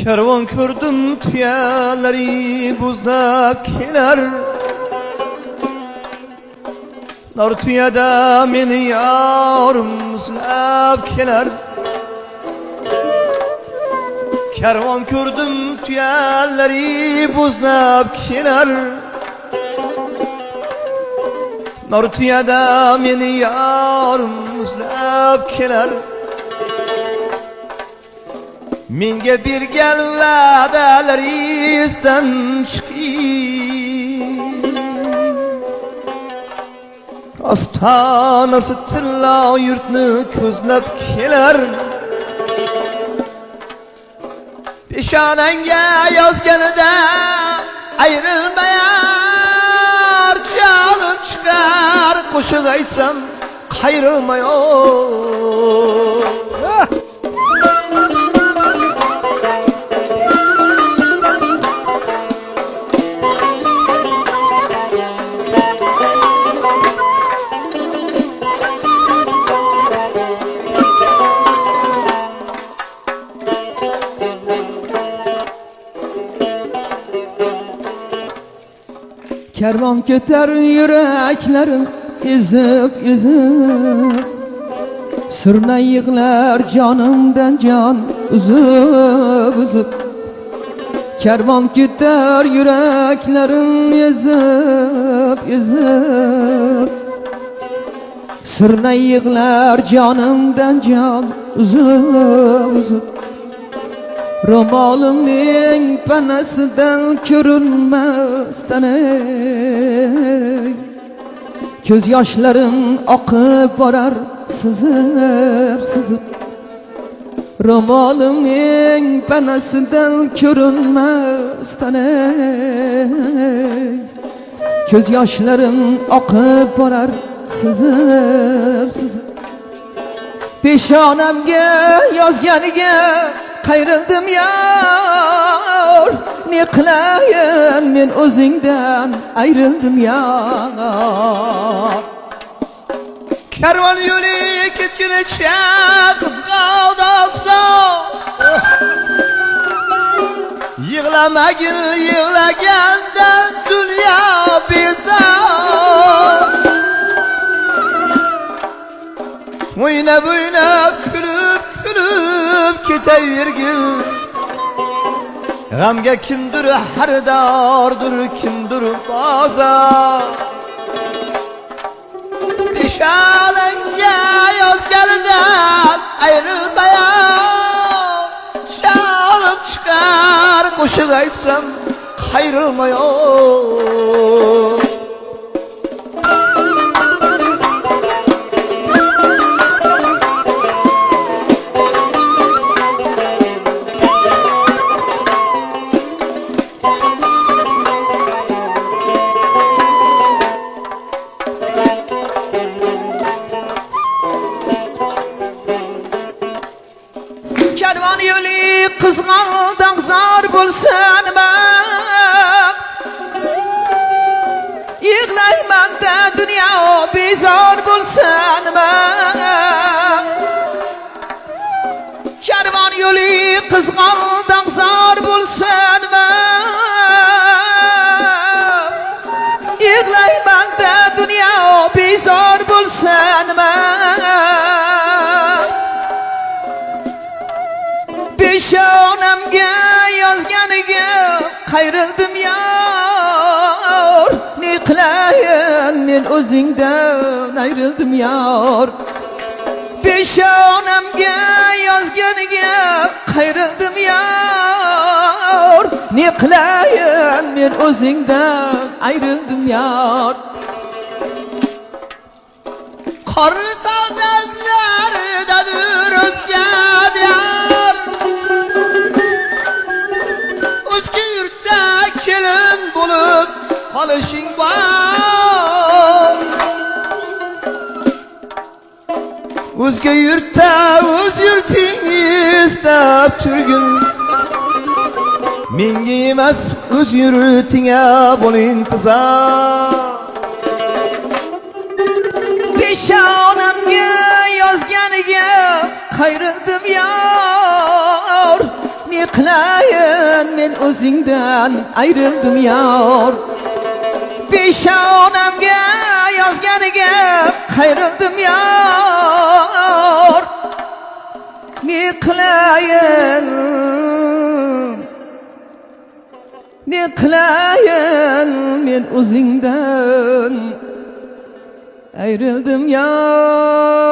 Kervan kördüm tüyeleri buzlap keler. Nar tüyede meni yarım buzlap keler. Kervan kördüm tüyeleri buzlap keler. Nar tüyede meni yarım buzlap keler. Minge bir gel va'dalaringizdan chiqing. Ostonasi tilla yurtni ko'zlab kelar. Peshonangga yozganida ayrilmayar jonim chiqar, qo'shiq aytsam qayrilmayar. Kervan keter yüreklerim ezip ezip, sırna yığlar canımdan can üzüp üzüp. Kervan keter yüreklerim ezip ezip, sırna yığlar canımdan can üzüp üzüp. Romalımın penesinden görünmezden ey, göz yaşlarım akıp varar sızıp sızıp. Romalımın penesinden görünmezden ey, göz yaşlarım akıp varar sızıp sızıp. Peşonemge yozganiga qayrildim yar, ne qilayin men o'zingdan ayrildim yar. Kervan yo'li ketgunicha qizg'aldi oqsa, yig'lamagin yig'lagandan dunyo bezor. O'ynab o'ynab kulib kulib ketavergin, g'amga kimdir xaridordir, kimdir bozor. Peshonangga yozganidan ayrilmayar, jonim chiqar, qo'shiq aytsam qayrilmayar. Kervan yolu kızgın zar bulsan ben, yığlayman da dünya bizar bulsan ben. Kervan yolu kızgın zar bulsan ben, yığlayman da dünya bizar bulsan ben. Peshonamga yozganiga qayrildim yar, ne qilayin men o'zingdan ayrildim yar. Peshonamga yozganiga qayrildim yar, ne qilayin men o'zingdan ayrildim yar. Qorli tog'lardadir o'zgan yar, o'zga yurtda kelin bo'lib qolishing bor. O'zga yurtda o'z yurtingni istab turgin, menga emas o'z yurtingga bo'l intizor. Peshonamga yozganiga qayrildim yar, ne qilayin o'zingdan ayrıldım yar. Peshonamga yozganiga qayrildim yar. Ne qilayin, ne qilayin, men o'zingdan ayrıldım yar.